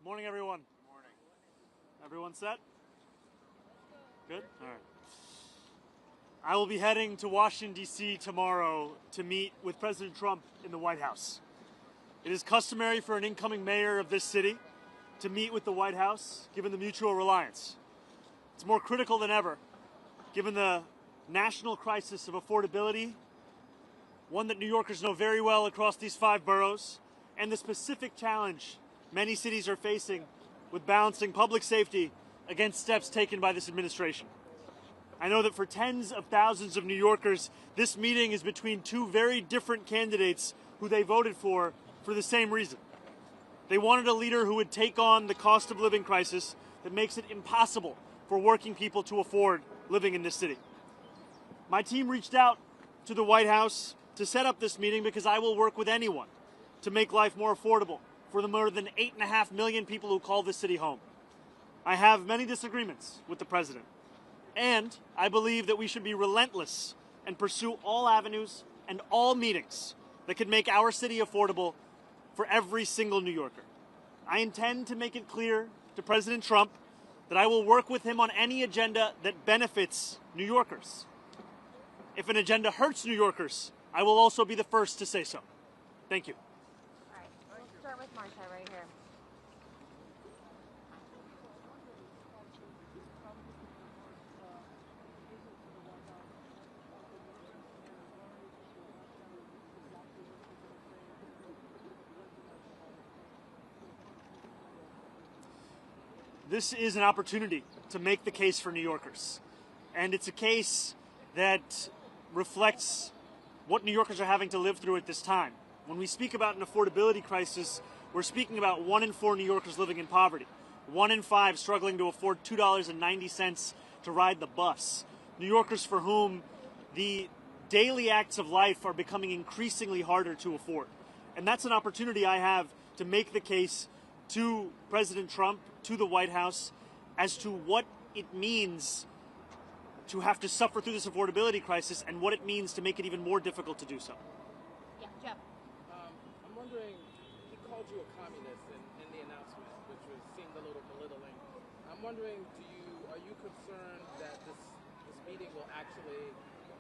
Morning, everyone. Morning. Everyone set? Good? All right. I will be heading to Washington, D.C. tomorrow to meet with President Trump in the White House. It is customary for an incoming mayor of this city to meet with the White House, given the mutual reliance. It's more critical than ever, given the national crisis of affordability, one that New Yorkers know very well across these 5 boroughs, and the specific challenge many cities are facing with balancing public safety against steps taken by this administration. I know that for tens of thousands of New Yorkers, this meeting is between 2 very different candidates who they voted for the same reason. They wanted a leader who would take on the cost of living crisis that makes it impossible for working people to afford living in this city. My team reached out to the White House to set up this meeting because I will work with anyone to make life more affordable for the more than 8.5 million people who call this city home. I have many disagreements with the president, and I believe that we should be relentless and pursue all avenues and all meetings that could make our city affordable for every single New Yorker. I intend to make it clear to President Trump that I will work with him on any agenda that benefits New Yorkers. If an agenda hurts New Yorkers, I will also be the first to say so. Thank you. All right, we'll start with Marcia right here. This is an opportunity to make the case for New Yorkers. And it's a case that reflects what New Yorkers are having to live through at this time. When we speak about an affordability crisis, we're speaking about 1 in 4 New Yorkers living in poverty, 1 in 5 struggling to afford $2.90 to ride the bus. New Yorkers for whom the daily acts of life are becoming increasingly harder to afford. And that's an opportunity I have to make the case to President Trump, to the White House, as to what it means to have to suffer through this affordability crisis and what it means to make it even more difficult to do so. Yeah, Jeff. I'm wondering, he called you a communist in the announcement, which seemed a little belittling. I'm wondering, are you concerned that this meeting will actually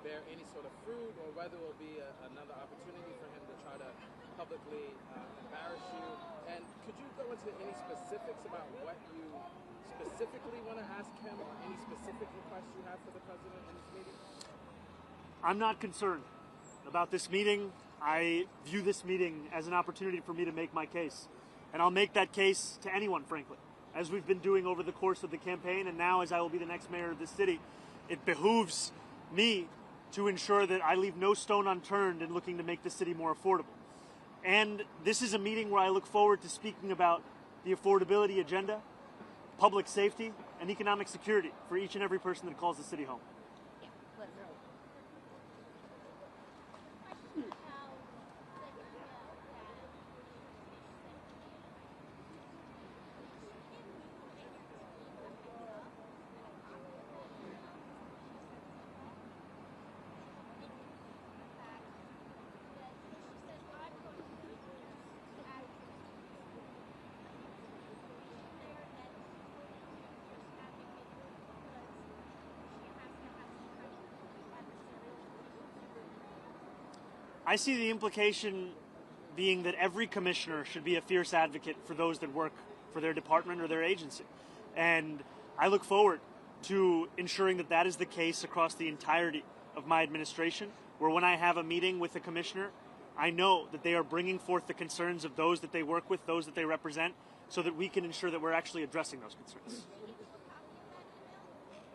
bear any sort of fruit, or whether it will be another opportunity for him to try to publicly embarrass you? And could you go into any specifics about what you specifically want to ask him, or any specific requests you have for the president in this meeting? I'm not concerned about this meeting. I view this meeting as an opportunity for me to make my case. And I'll make that case to anyone, frankly, as we've been doing over the course of the campaign, and now as I will be the next mayor of this city. It behooves me to ensure that I leave no stone unturned in looking to make the city more affordable. And this is a meeting where I look forward to speaking about the affordability agenda, public safety, and economic security for each and every person that calls the city home. Yeah, Liz. I see the implication being that every commissioner should be a fierce advocate for those that work for their department or their agency. And I look forward to ensuring that that is the case across the entirety of my administration, where when I have a meeting with a commissioner, I know that they are bringing forth the concerns of those that they work with, those that they represent, so that we can ensure that we're actually addressing those concerns.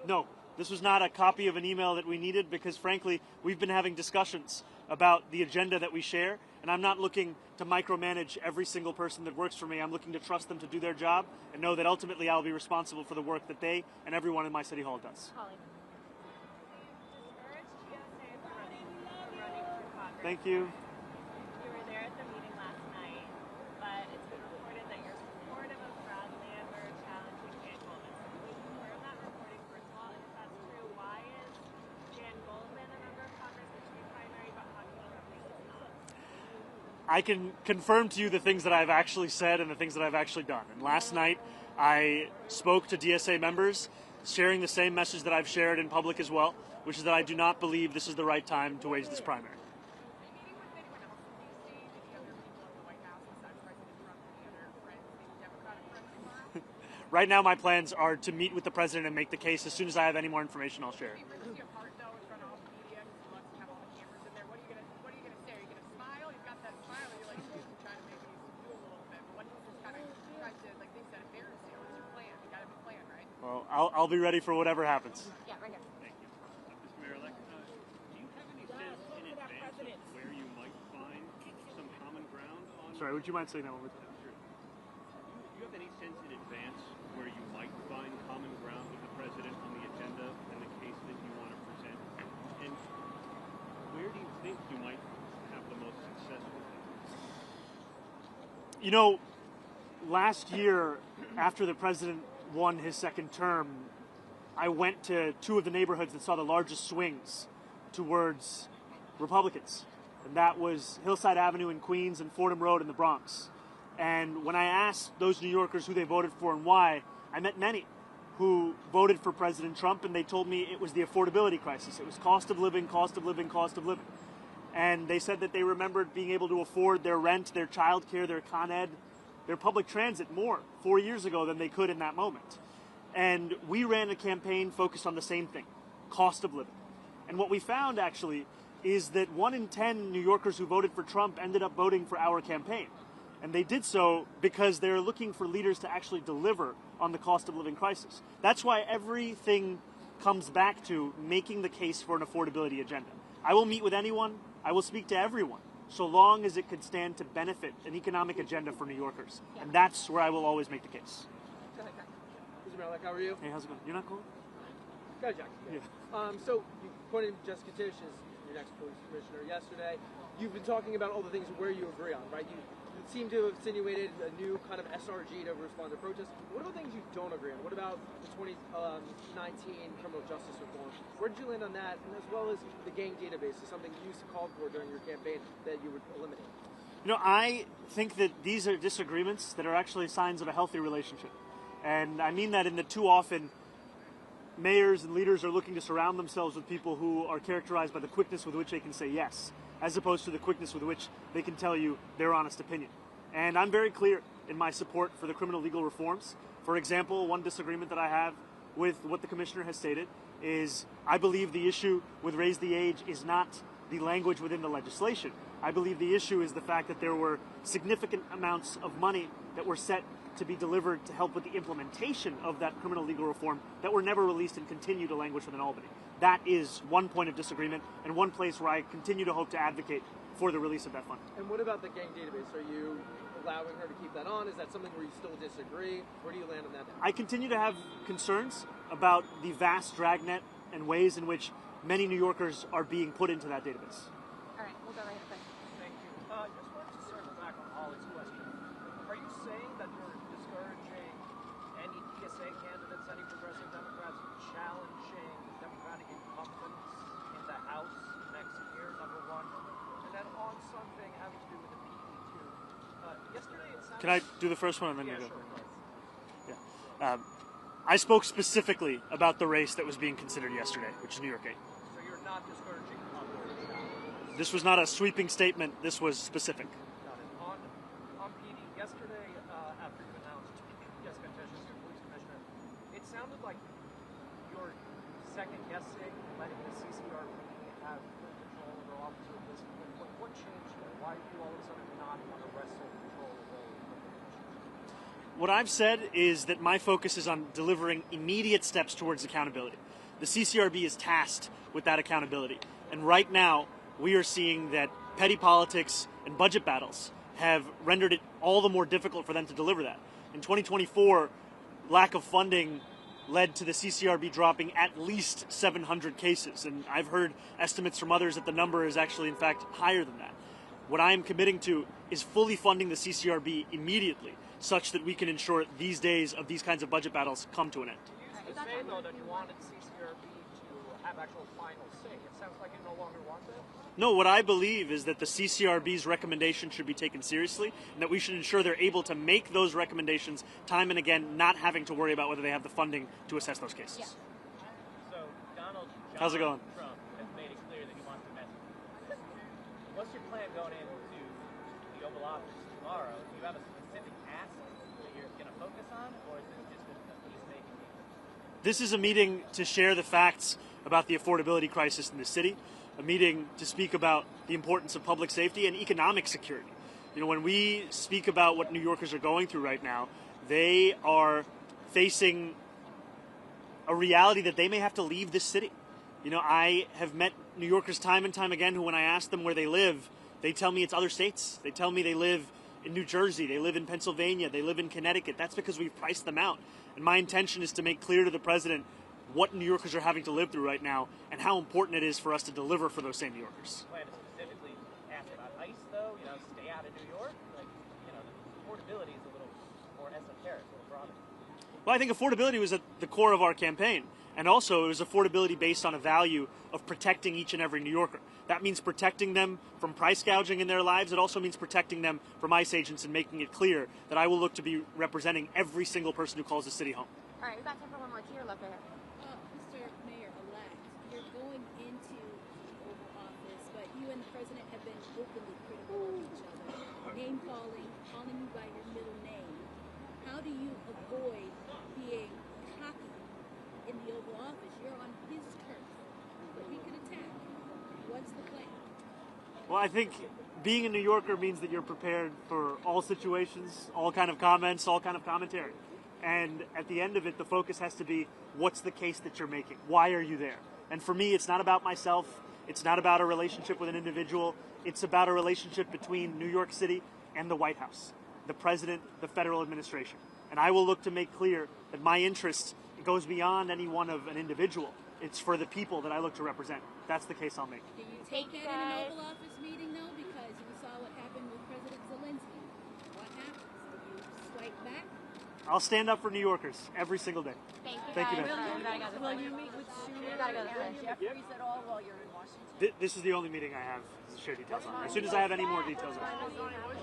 No, this was not a copy of an email that we needed because, frankly, we've been having discussions about the agenda that we share, and I'm not looking to micromanage every single person that works for me. I'm looking to trust them to do their job and know that ultimately I'll be responsible for the work that they and everyone in my city hall does. Holly. Thank you. You were there at the meeting last night, but it's been reported that you're supportive of Brad Lambert challenging Jan Goldman. Can you confirm that reporting first of all? And if that's true, why is Jan Goldman a member of Congress, the chief primary, but Joaquin Rodriguez not? I can confirm to you the things that I've actually said and the things that I've actually done. And last night, I spoke to DSA members, sharing the same message that I've shared in public as well, which is that I do not believe this is the right time to wage this primary. Right now, my plans are to meet with the president and make the case. As soon as I have any more information, I'll share it. Well, I'll be ready for whatever happens. Yeah, right here. Thank you. Mr. Mayor-elect, do you have any sense in advance of where you might find some common ground on... Sorry, would you mind saying that one more time? Sure. Do you have any sense in advance where you might find common ground with the president on the agenda and the case that you want to present? And where do you think you might have the most success with it? You know, last year, after the president won his second term, I went to two of the neighborhoods that saw the largest swings towards Republicans. And that was Hillside Avenue in Queens and Fordham Road in the Bronx. And when I asked those New Yorkers who they voted for and why, I met many who voted for President Trump, and they told me it was the affordability crisis. It was cost of living, cost of living, cost of living. And they said that they remembered being able to afford their rent, their child care, their Con Ed, their public transit more 4 years ago than they could in that moment. And we ran a campaign focused on the same thing, cost of living. And what we found actually is that 1 in 10 New Yorkers who voted for Trump ended up voting for our campaign. And they did so because they're looking for leaders to actually deliver on the cost of living crisis. That's why everything comes back to making the case for an affordability agenda. I will meet with anyone, I will speak to everyone, so long as it could stand to benefit an economic agenda for New Yorkers. And that's where I will always make the case. Mr. Mayor, how are you? Hey, how's it going? You're not cool? Good, Jack. Yeah. So you appointed Jessica Tisch as your next police commissioner yesterday. You've been talking about all the things where you agree on, right? You seem to have insinuated a new kind of SRG to respond to protests. What about things you don't agree on? What about the 2019 criminal justice reform? Where did you land on that? And as well as the gang database is something you used to call for during your campaign that you would eliminate. You know, I think that these are disagreements that are actually signs of a healthy relationship. And I mean that in that too often mayors and leaders are looking to surround themselves with people who are characterized by the quickness with which they can say yes, as opposed to the quickness with which they can tell you their honest opinion. And I'm very clear in my support for the criminal legal reforms. For example, one disagreement that I have with what the commissioner has stated is I believe the issue with raise the age is not the language within the legislation. I believe the issue is the fact that there were significant amounts of money that were set to be delivered to help with the implementation of that criminal legal reform that were never released and continue to languish within Albany. That is one point of disagreement and one place where I continue to hope to advocate for the release of that fund. And what about the gang database? Are you allowing her to keep that on? Is that something where you still disagree? Where do you land on that? I continue to have concerns about the vast dragnet and ways in which many New Yorkers are being put into that database. All right, we'll go right here. Thank you. Just wanted to circle back on Holly's question. Are you saying that you're discouraging any DSA candidates, any progressive Democrats challenging Democratic incumbents in the House next year, number one? And then on something having to do with the PD2. Yesterday it sounded... Can I do the first one and then you go? Sure. Yeah. I spoke specifically about the race that was being considered yesterday, which is New York 8. So you're not discouraging others? This was not a sweeping statement. This was specific. Got it. On PD, yesterday, after you announced Jessica Tisch as your police commissioner, it sounded like you're second-guessing letting the CCRB have control over Officer Discipline. What changed there? Why do you all of a sudden not want to wrestle control of the commissioner? What I've said is that my focus is on delivering immediate steps towards accountability. The CCRB is tasked with that accountability. And right now, we are seeing that petty politics and budget battles have rendered it all the more difficult for them to deliver that. In 2024, lack of funding led to the CCRB dropping at least 700 cases. And I've heard estimates from others that the number is actually, in fact, higher than that. What I am committing to is fully funding the CCRB immediately, such that we can ensure these days of these kinds of budget battles come to an end. You used to say, though, that you wanted CCRB to have actual final say. It sounds like you no longer want that. No, what I believe is that the CCRB's recommendation should be taken seriously, and that we should ensure they're able to make those recommendations time and again, not having to worry about whether they have the funding to assess those cases. Yeah. So Donald John How's it going? Trump has made it clear that he wants to mess with you. What's your plan going into the Oval Office tomorrow? Do you have a specific task that you're going to focus on, or is this just a peacemaking meeting? This is a meeting to share the facts about the affordability crisis in the city, a meeting to speak about the importance of public safety and economic security. You know, when we speak about what New Yorkers are going through right now, they are facing a reality that they may have to leave this city. You know, I have met New Yorkers time and time again who, when I ask them where they live, they tell me it's other states. They tell me they live in New Jersey, they live in Pennsylvania, they live in Connecticut. That's because we've priced them out. And my intention is to make clear to the president what New Yorkers are having to live through right now and how important it is for us to deliver for those same New Yorkers. Plan to specifically ask about ICE, though? You know, stay out of New York? Like, you know, affordability is a little more esoteric, a little broader. Well, I think affordability was at the core of our campaign. And also, it was affordability based on a value of protecting each and every New Yorker. That means protecting them from price gouging in their lives. It also means protecting them from ICE agents and making it clear that I will look to be representing every single person who calls the city home. All right, we got time for one more. To your left right here. Mr. Mayor-elect, you're going into the Oval Office, but you and the president have been openly critical of each other, name-calling, calling you by your middle name. How do you avoid being cocky in the Oval Office? You're on his turf, but he could attack. What's the plan? Well, I think being a New Yorker means that you're prepared for all situations, all kind of comments, all kind of commentary. And at the end of it, the focus has to be, what's the case that you're making? Why are you there? And for me, it's not about myself. It's not about a relationship with an individual. It's about a relationship between New York City and the White House, the president, the federal administration. And I will look to make clear that my interest goes beyond any one of an individual. It's for the people that I look to represent. That's the case I'll make. Do you take that in an Oval Office meeting, though? Because we saw what happened with President Zelensky. What happens? Do you swipe back? I'll stand up for New Yorkers every single day. Thank you, Thank you, guys. man. We gotta go this way. Will you meet with Sue We gotta go this way. and Jeffries at all while you're in Washington? This is the only meeting I have to share details on. As soon as I have any more details on it.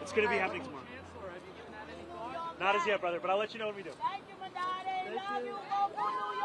It's going to be happening tomorrow. Chancellor, have you given that any thought? Not as yet, brother, but I'll let you know when we do. Thank you, Mamdani. Love you. Go for New York.